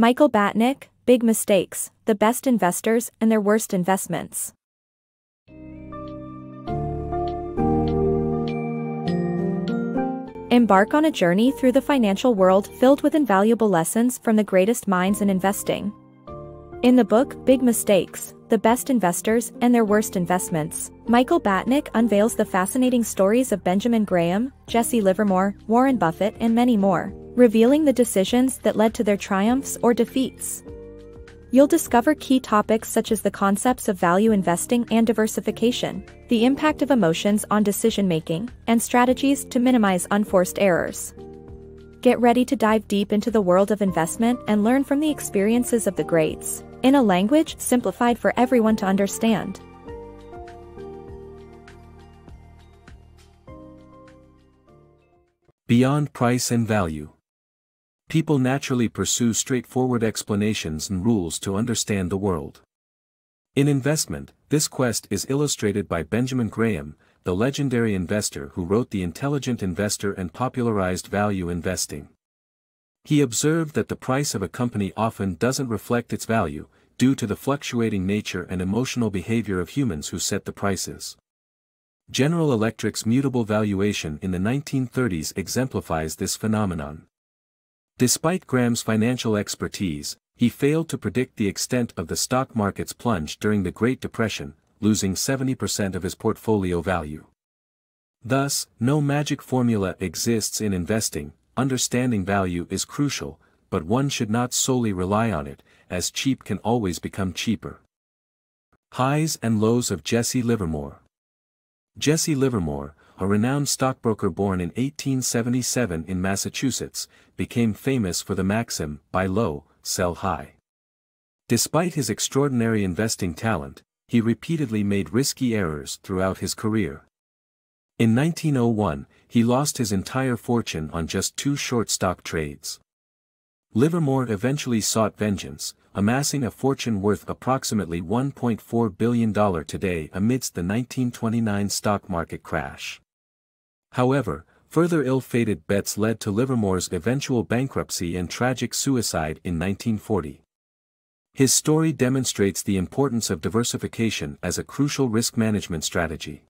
Michael Batnick, Big Mistakes, The Best Investors and Their Worst Investments. Embark on a journey through the financial world filled with invaluable lessons from the greatest minds in investing. In the book, Big Mistakes, The Best Investors and Their Worst Investments, Michael Batnick unveils the fascinating stories of Benjamin Graham, Jesse Livermore, Warren Buffett and many more, revealing the decisions that led to their triumphs or defeats. You'll discover key topics such as the concepts of value investing and diversification, the impact of emotions on decision-making, and strategies to minimize unforced errors. Get ready to dive deep into the world of investment and learn from the experiences of the greats, in a language simplified for everyone to understand. Beyond price and value. People naturally pursue straightforward explanations and rules to understand the world. In investment, this quest is illustrated by Benjamin Graham, the legendary investor who wrote The Intelligent Investor and popularized value investing. He observed that the price of a company often doesn't reflect its value, due to the fluctuating nature and emotional behavior of humans who set the prices. General Electric's mutable valuation in the 1930s exemplifies this phenomenon. Despite Graham's financial expertise, he failed to predict the extent of the stock market's plunge during the Great Depression, losing 70% of his portfolio value. Thus, no magic formula exists in investing. Understanding value is crucial, but one should not solely rely on it, as cheap can always become cheaper. Highs and lows of Jesse Livermore. Jesse Livermore, a renowned stockbroker born in 1877 in Massachusetts, became famous for the maxim, buy low, sell high. Despite his extraordinary investing talent, he repeatedly made risky errors throughout his career. In 1901, he lost his entire fortune on just 2 short stock trades. Livermore eventually sought vengeance, amassing a fortune worth approximately $1.4 billion today amidst the 1929 stock market crash. However, further ill-fated bets led to Livermore's eventual bankruptcy and tragic suicide in 1940. His story demonstrates the importance of diversification as a crucial risk management strategy.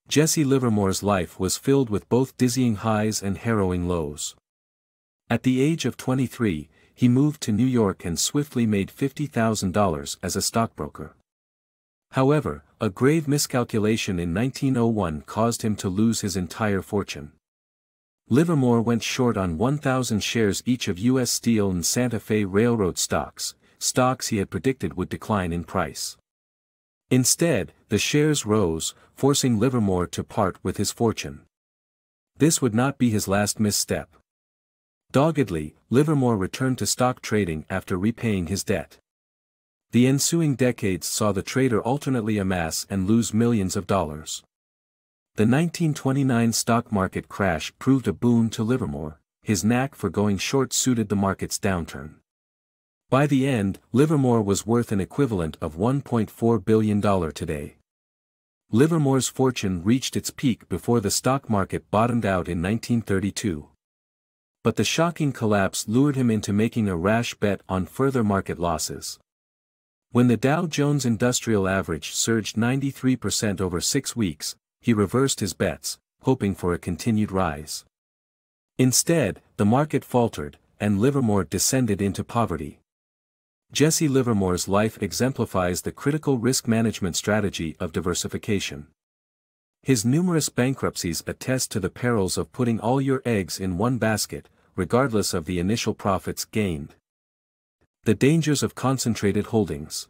Jesse Livermore's life was filled with both dizzying highs and harrowing lows. At the age of 23, he moved to New York and swiftly made $50,000 as a stockbroker. However, a grave miscalculation in 1901 caused him to lose his entire fortune. Livermore went short on 1,000 shares each of U.S. Steel and Santa Fe Railroad stocks he had predicted would decline in price. Instead, the shares rose, forcing Livermore to part with his fortune. This would not be his last misstep. Doggedly, Livermore returned to stock trading after repaying his debt. The ensuing decades saw the trader alternately amass and lose millions of dollars. The 1929 stock market crash proved a boon to Livermore. His knack for going short suited the market's downturn. By the end, Livermore was worth an equivalent of $1.4 billion today. Livermore's fortune reached its peak before the stock market bottomed out in 1932. But the shocking collapse lured him into making a rash bet on further market losses. When the Dow Jones Industrial Average surged 93% over 6 weeks, he reversed his bets, hoping for a continued rise. Instead, the market faltered, and Livermore descended into poverty. Jesse Livermore's life exemplifies the critical risk management strategy of diversification. His numerous bankruptcies attest to the perils of putting all your eggs in one basket, regardless of the initial profits gained. The dangers of concentrated holdings.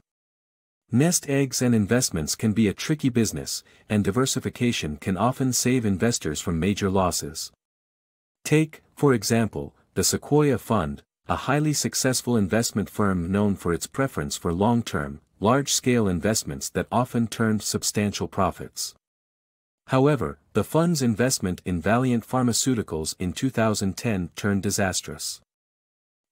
Nest eggs and investments can be a tricky business, and diversification can often save investors from major losses. Take, for example, the Sequoia Fund, a highly successful investment firm known for its preference for long-term, large-scale investments that often turned substantial profits. However, the fund's investment in Valeant Pharmaceuticals in 2010 turned disastrous.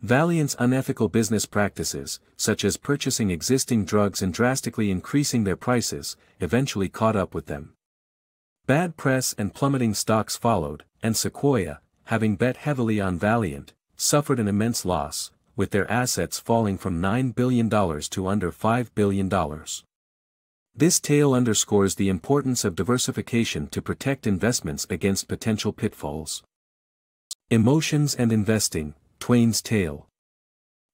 Valeant's unethical business practices, such as purchasing existing drugs and drastically increasing their prices, eventually caught up with them. Bad press and plummeting stocks followed, and Sequoia, having bet heavily on Valeant, suffered an immense loss, with their assets falling from $9 billion to under $5 billion. This tale underscores the importance of diversification to protect investments against potential pitfalls. Emotions and Investing, Twain's Tale.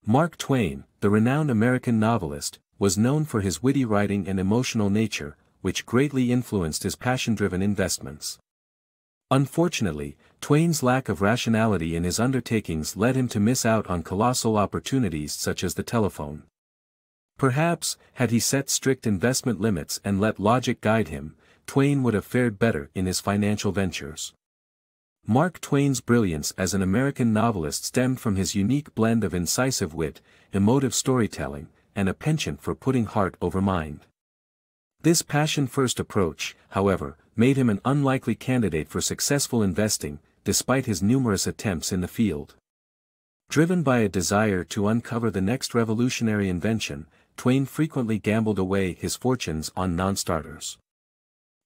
Mark Twain, the renowned American novelist, was known for his witty writing and emotional nature, which greatly influenced his passion-driven investments. Unfortunately, Twain's lack of rationality in his undertakings led him to miss out on colossal opportunities such as the telephone. Perhaps, had he set strict investment limits and let logic guide him, Twain would have fared better in his financial ventures. Mark Twain's brilliance as an American novelist stemmed from his unique blend of incisive wit, emotive storytelling, and a penchant for putting heart over mind. This passion-first approach, however, made him an unlikely candidate for successful investing, despite his numerous attempts in the field. Driven by a desire to uncover the next revolutionary invention, Twain frequently gambled away his fortunes on non-starters.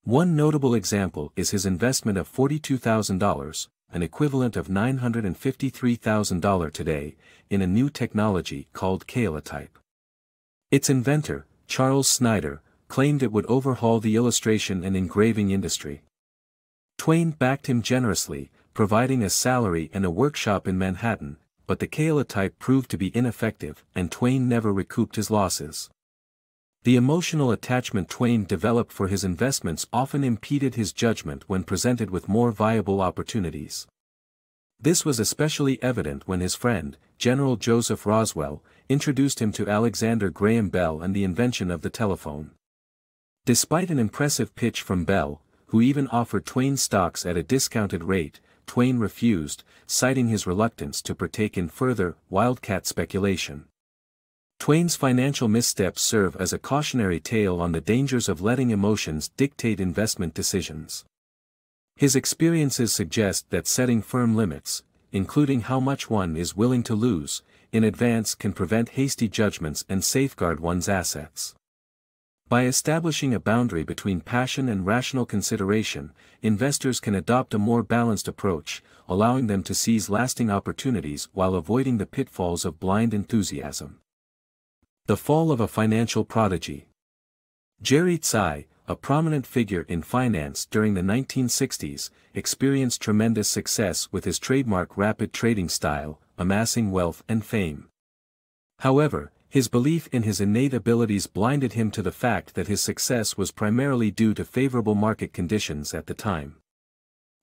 One notable example is his investment of $42,000, an equivalent of $953,000 today, in a new technology called Caleotype. Its inventor, Charles Snyder, claimed it would overhaul the illustration and engraving industry. Twain backed him generously, providing a salary and a workshop in Manhattan, but the Caleotype proved to be ineffective and Twain never recouped his losses. The emotional attachment Twain developed for his investments often impeded his judgment when presented with more viable opportunities. This was especially evident when his friend, General Joseph Roswell, introduced him to Alexander Graham Bell and the invention of the telephone. Despite an impressive pitch from Bell, who even offered Twain stocks at a discounted rate, Twain refused, citing his reluctance to partake in further, wildcat speculation. Twain's financial missteps serve as a cautionary tale on the dangers of letting emotions dictate investment decisions. His experiences suggest that setting firm limits, including how much one is willing to lose, in advance can prevent hasty judgments and safeguard one's assets. By establishing a boundary between passion and rational consideration, investors can adopt a more balanced approach, allowing them to seize lasting opportunities while avoiding the pitfalls of blind enthusiasm. The fall of a financial prodigy. Jerry Tsai, a prominent figure in finance during the 1960s, experienced tremendous success with his trademark rapid trading style, amassing wealth and fame. However, his belief in his innate abilities blinded him to the fact that his success was primarily due to favorable market conditions at the time.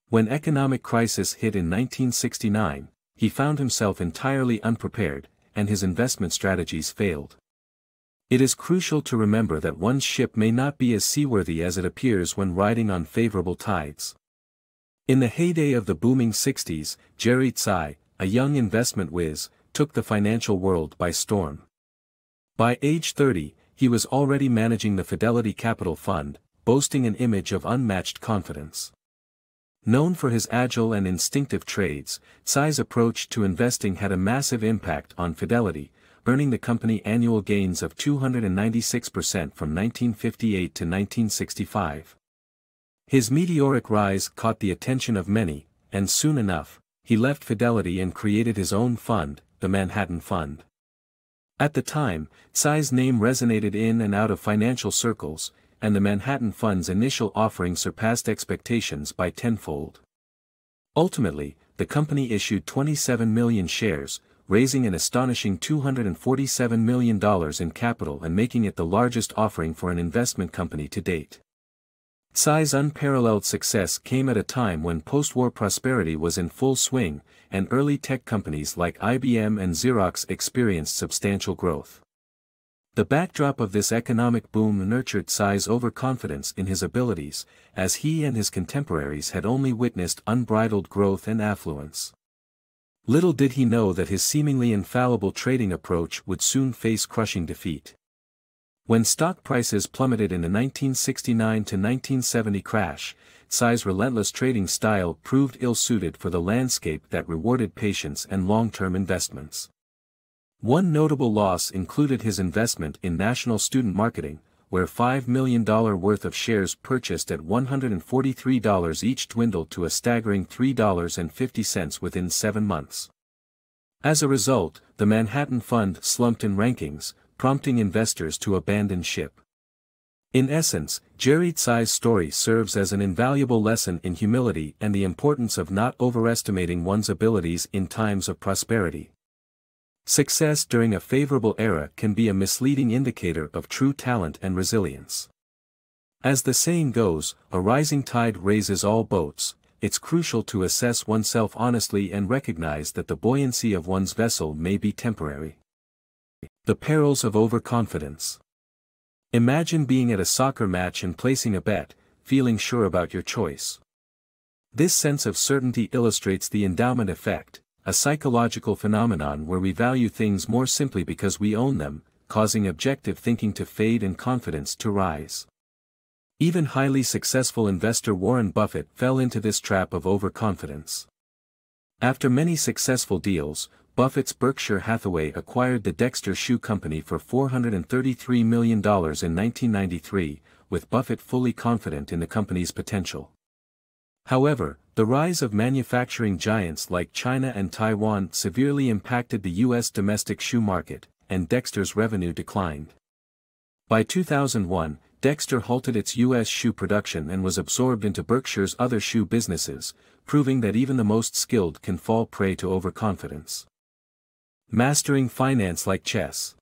When economic crisis hit in 1969, he found himself entirely unprepared, and his investment strategies failed. It is crucial to remember that one's ship may not be as seaworthy as it appears when riding on favorable tides. In the heyday of the booming 60s, Jerry Tsai, a young investment whiz, took the financial world by storm. By age 30, he was already managing the Fidelity Capital Fund, boasting an image of unmatched confidence. Known for his agile and instinctive trades, Tsai's approach to investing had a massive impact on Fidelity, earning the company annual gains of 296% from 1958 to 1965. His meteoric rise caught the attention of many, and soon enough, he left Fidelity and created his own fund, the Manhattan Fund. At the time, Tsai's name resonated in and out of financial circles, and the Manhattan Fund's initial offering surpassed expectations by tenfold. Ultimately, the company issued 27 million shares, raising an astonishing $247 million in capital and making it the largest offering for an investment company to date. Tsai's unparalleled success came at a time when post-war prosperity was in full swing, and early tech companies like IBM and Xerox experienced substantial growth. The backdrop of this economic boom nurtured Tsai's overconfidence in his abilities, as he and his contemporaries had only witnessed unbridled growth and affluence. Little did he know that his seemingly infallible trading approach would soon face crushing defeat. When stock prices plummeted in the 1969 to 1970 crash, Tsai's relentless trading style proved ill-suited for the landscape that rewarded patience and long-term investments. One notable loss included his investment in National Student Marketing, where $5 million worth of shares purchased at $143 each dwindled to a staggering $3.50 within 7 months. As a result, the Manhattan Fund slumped in rankings, prompting investors to abandon ship. In essence, Jerry Tsai's story serves as an invaluable lesson in humility and the importance of not overestimating one's abilities in times of prosperity. Success during a favorable era can be a misleading indicator of true talent and resilience. As the saying goes, a rising tide raises all boats. It's crucial to assess oneself honestly and recognize that the buoyancy of one's vessel may be temporary. The perils of overconfidence. Imagine being at a soccer match and placing a bet, feeling sure about your choice. This sense of certainty illustrates the endowment effect, a psychological phenomenon where we value things more simply because we own them, causing objective thinking to fade and confidence to rise. Even highly successful investor Warren Buffett fell into this trap of overconfidence. After many successful deals, Buffett's Berkshire Hathaway acquired the Dexter Shoe Company for $433 million in 1993, with Buffett fully confident in the company's potential. However, the rise of manufacturing giants like China and Taiwan severely impacted the U.S. domestic shoe market, and Dexter's revenue declined. By 2001, Dexter halted its U.S. shoe production and was absorbed into Berkshire's other shoe businesses, proving that even the most skilled can fall prey to overconfidence. Mastering finance like chess.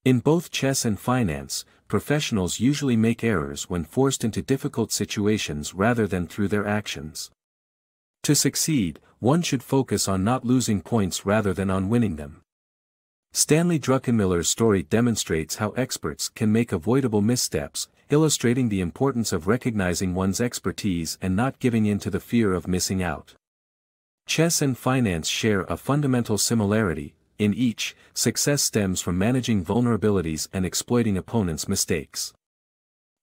In both chess and finance, professionals usually make errors when forced into difficult situations rather than through their actions. To succeed, one should focus on not losing points rather than on winning them. Stanley Druckenmiller's story demonstrates how experts can make avoidable missteps, illustrating the importance of recognizing one's expertise and not giving in to the fear of missing out. Chess and finance share a fundamental similarity. In each, success stems from managing vulnerabilities and exploiting opponents' mistakes.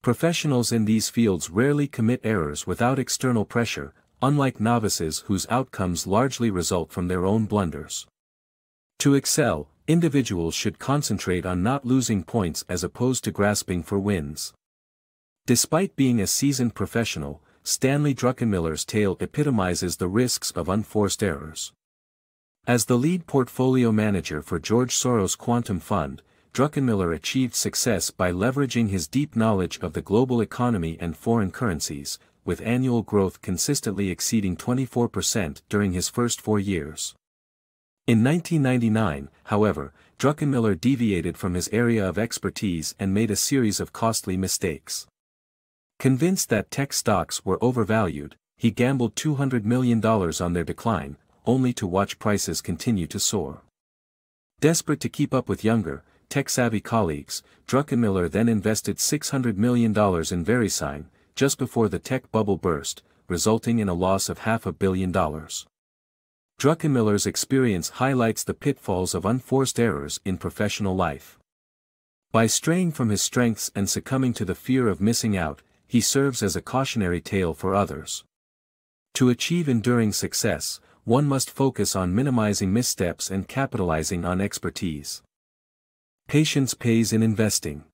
Professionals in these fields rarely commit errors without external pressure, unlike novices whose outcomes largely result from their own blunders. To excel, individuals should concentrate on not losing points as opposed to grasping for wins. Despite being a seasoned professional, Stanley Druckenmiller's tale epitomizes the risks of unforced errors. As the lead portfolio manager for George Soros' Quantum Fund, Druckenmiller achieved success by leveraging his deep knowledge of the global economy and foreign currencies, with annual growth consistently exceeding 24% during his first 4 years. In 1999, however, Druckenmiller deviated from his area of expertise and made a series of costly mistakes. Convinced that tech stocks were overvalued, he gambled $200 million on their decline, only to watch prices continue to soar. Desperate to keep up with younger, tech-savvy colleagues, Druckenmiller then invested $600 million in VeriSign, just before the tech bubble burst, resulting in a loss of $500 million. Druckenmiller's experience highlights the pitfalls of unforced errors in professional life. By straying from his strengths and succumbing to the fear of missing out, he serves as a cautionary tale for others. To achieve enduring success, one must focus on minimizing missteps and capitalizing on expertise. Patience pays in investing.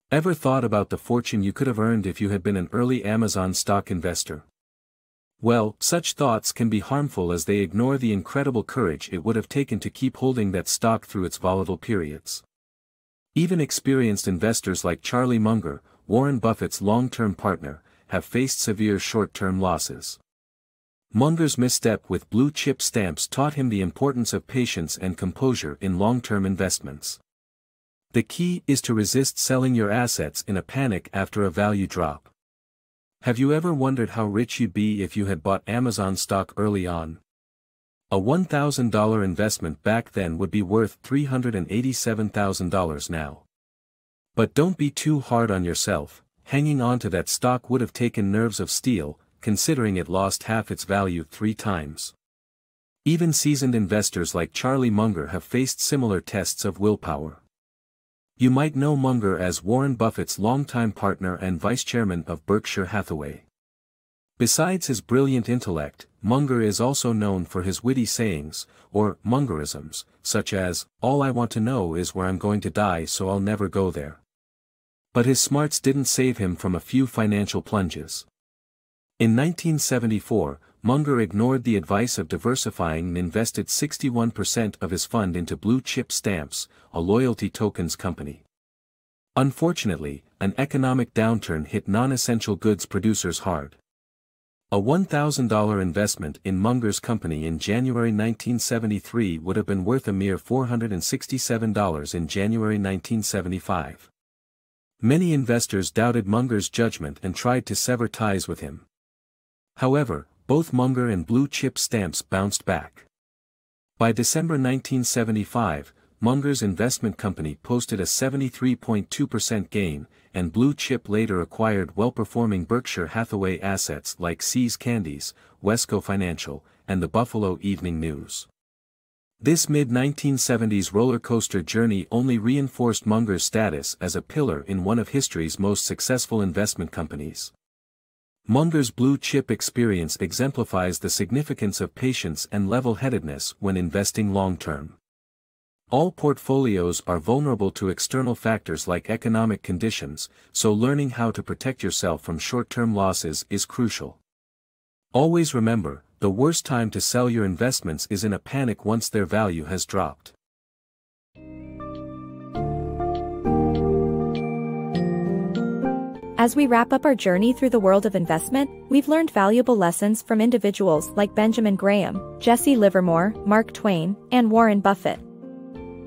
Ever thought about the fortune you could have earned if you had been an early Amazon stock investor? Well, such thoughts can be harmful as they ignore the incredible courage it would have taken to keep holding that stock through its volatile periods. Even experienced investors like Charlie Munger, Warren Buffett's long-term partner, have faced severe short-term losses. Munger's misstep with blue-chip stamps taught him the importance of patience and composure in long-term investments. The key is to resist selling your assets in a panic after a value drop. Have you ever wondered how rich you'd be if you had bought Amazon stock early on? A $1,000 investment back then would be worth $387,000 now. But don't be too hard on yourself. Hanging on to that stock would have taken nerves of steel, considering it lost half its value 3 times. Even seasoned investors like Charlie Munger have faced similar tests of willpower. You might know Munger as Warren Buffett's longtime partner and vice chairman of Berkshire Hathaway. Besides his brilliant intellect, Munger is also known for his witty sayings, or Mungerisms, such as, "All I want to know is where I'm going to die, so I'll never go there." But his smarts didn't save him from a few financial plunges. In 1974, Munger ignored the advice of diversifying and invested 61% of his fund into Blue Chip Stamps, a loyalty tokens company. Unfortunately, an economic downturn hit non-essential goods producers hard. A $1,000 investment in Munger's company in January 1973 would have been worth a mere $467 in January 1975. Many investors doubted Munger's judgment and tried to sever ties with him. However, both Munger and Blue Chip Stamps bounced back. By December 1975, Munger's investment company posted a 73.2% gain, and Blue Chip later acquired well-performing Berkshire Hathaway assets like See's Candies, Wesco Financial, and the Buffalo Evening News. This mid-1970s roller coaster journey only reinforced Munger's status as a pillar in one of history's most successful investment companies. Munger's Blue Chip experience exemplifies the significance of patience and level-headedness when investing long-term. All portfolios are vulnerable to external factors like economic conditions, so learning how to protect yourself from short-term losses is crucial. Always remember, the worst time to sell your investments is in a panic once their value has dropped. As we wrap up our journey through the world of investment, we've learned valuable lessons from individuals like Benjamin Graham, Jesse Livermore, Mark Twain, and Warren Buffett.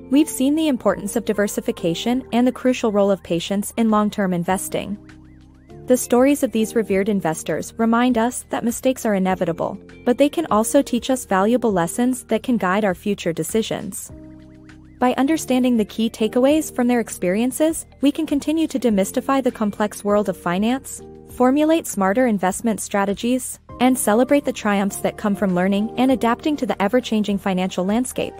We've seen the importance of diversification and the crucial role of patience in long-term investing. The stories of these revered investors remind us that mistakes are inevitable, but they can also teach us valuable lessons that can guide our future decisions. By understanding the key takeaways from their experiences, we can continue to demystify the complex world of finance, formulate smarter investment strategies, and celebrate the triumphs that come from learning and adapting to the ever-changing financial landscape.